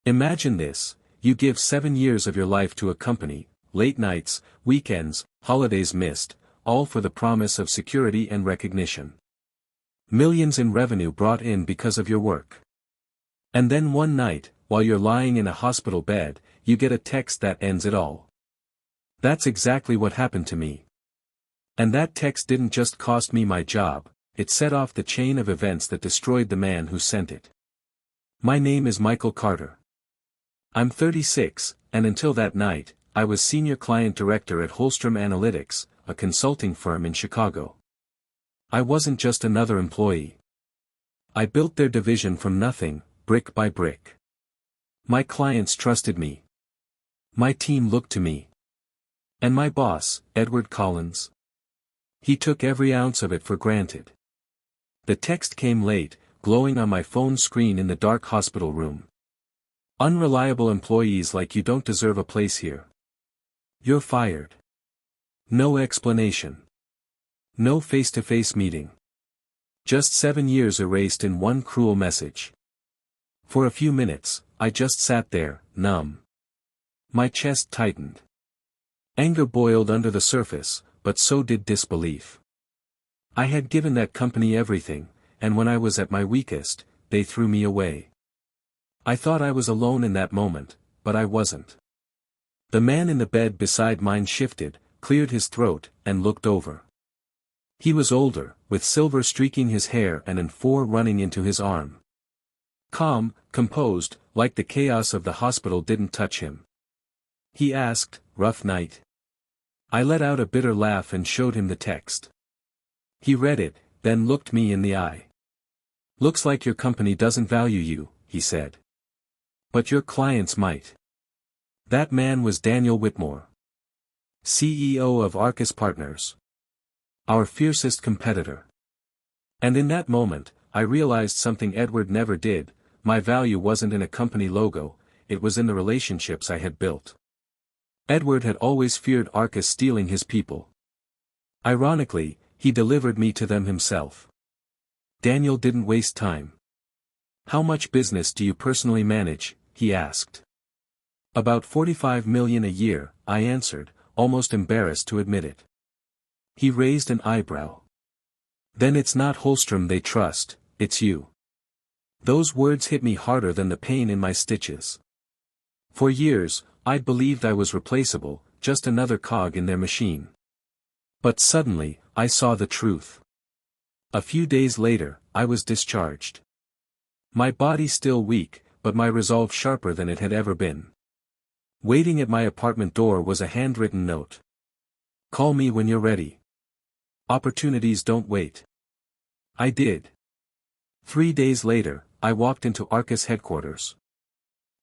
Imagine this, you give 7 years of your life to a company, late nights, weekends, holidays missed, all for the promise of security and recognition. Millions in revenue brought in because of your work. And then one night, while you're lying in a hospital bed, you get a text that ends it all. That's exactly what happened to me. And that text didn't just cost me my job, it set off the chain of events that destroyed the man who sent it. My name is Michael Carter. I'm 36, and until that night, I was Senior Client Director at Holstrom Analytics, a consulting firm in Chicago. I wasn't just another employee. I built their division from nothing, brick by brick. My clients trusted me. My team looked to me. And my boss, Edward Collins. He took every ounce of it for granted. The text came late, glowing on my phone screen in the dark hospital room. Unreliable employees like you don't deserve a place here. You're fired. No explanation. No face-to-face meeting. Just 7 years erased in one cruel message. For a few minutes, I just sat there, numb. My chest tightened. Anger boiled under the surface, but so did disbelief. I had given that company everything, and when I was at my weakest, they threw me away. I thought I was alone in that moment, but I wasn't. The man in the bed beside mine shifted, cleared his throat, and looked over. He was older, with silver streaking his hair and an 4 running into his arm. Calm, composed, like the chaos of the hospital didn't touch him. He asked, "Rough night?" I let out a bitter laugh and showed him the text. He read it, then looked me in the eye. "Looks like your company doesn't value you," he said. "But your clients might." That man was Daniel Whitmore, CEO of Arcus Partners. Our fiercest competitor. And in that moment, I realized something Edward never did: my value wasn't in a company logo, it was in the relationships I had built. Edward had always feared Arcus stealing his people. Ironically, he delivered me to them himself. Daniel didn't waste time. "How much business do you personally manage?" he asked. "About 45 million a year," I answered, almost embarrassed to admit it. He raised an eyebrow. "Then it's not Holstrom they trust, it's you." Those words hit me harder than the pain in my stitches. For years, I'd believed I was replaceable, just another cog in their machine. But suddenly, I saw the truth. A few days later, I was discharged. My body still weak, but my resolve sharper than it had ever been. Waiting at my apartment door was a handwritten note. "Call me when you're ready. Opportunities don't wait." I did. 3 days later, I walked into Arcus headquarters.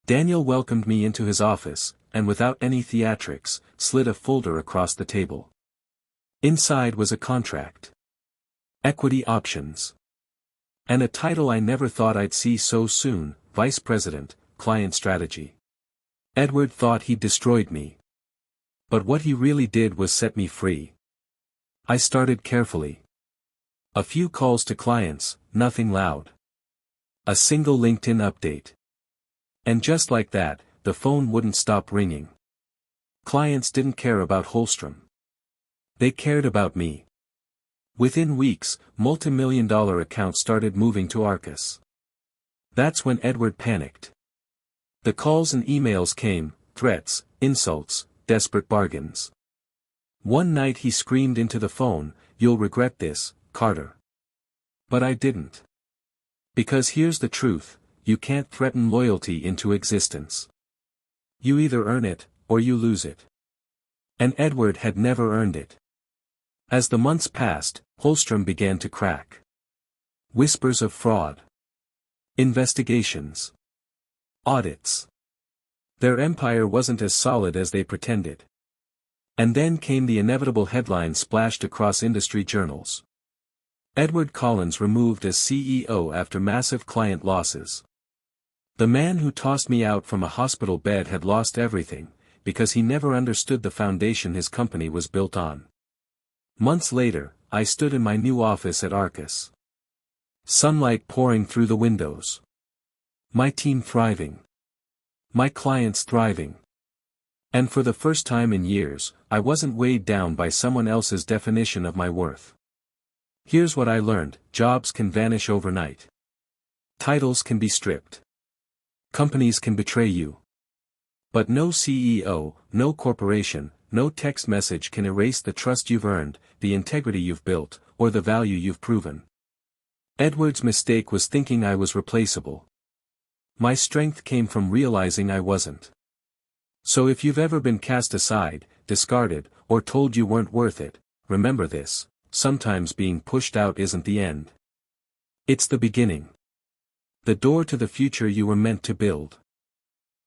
Daniel welcomed me into his office, and without any theatrics, slid a folder across the table. Inside was a contract. Equity options. And a title I never thought I'd see so soon: Vice President, Client Strategy. Edward thought he'd destroyed me. But what he really did was set me free. I started carefully. A few calls to clients, nothing loud. A single LinkedIn update. And just like that, the phone wouldn't stop ringing. Clients didn't care about Holstrom. They cared about me. Within weeks, multi-million-dollar accounts started moving to Arcus. That's when Edward panicked. The calls and emails came, threats, insults, desperate bargains. One night he screamed into the phone, "You'll regret this, Carter." But I didn't. Because here's the truth: you can't threaten loyalty into existence. You either earn it, or you lose it. And Edward had never earned it. As the months passed, Holstrom began to crack. Whispers of fraud. Investigations. Audits. Their empire wasn't as solid as they pretended. And then came the inevitable headline splashed across industry journals. Edward Collins removed as CEO after massive client losses. The man who tossed me out from a hospital bed had lost everything, because he never understood the foundation his company was built on. Months later, I stood in my new office at Arcus. Sunlight pouring through the windows. My team thriving. My clients thriving. And for the first time in years, I wasn't weighed down by someone else's definition of my worth. Here's what I learned: jobs can vanish overnight. Titles can be stripped. Companies can betray you. But no CEO, no corporation, no text message can erase the trust you've earned, the integrity you've built, or the value you've proven. Edward's mistake was thinking I was replaceable. My strength came from realizing I wasn't. So if you've ever been cast aside, discarded, or told you weren't worth it, remember this: sometimes being pushed out isn't the end. It's the beginning. The door to the future you were meant to build.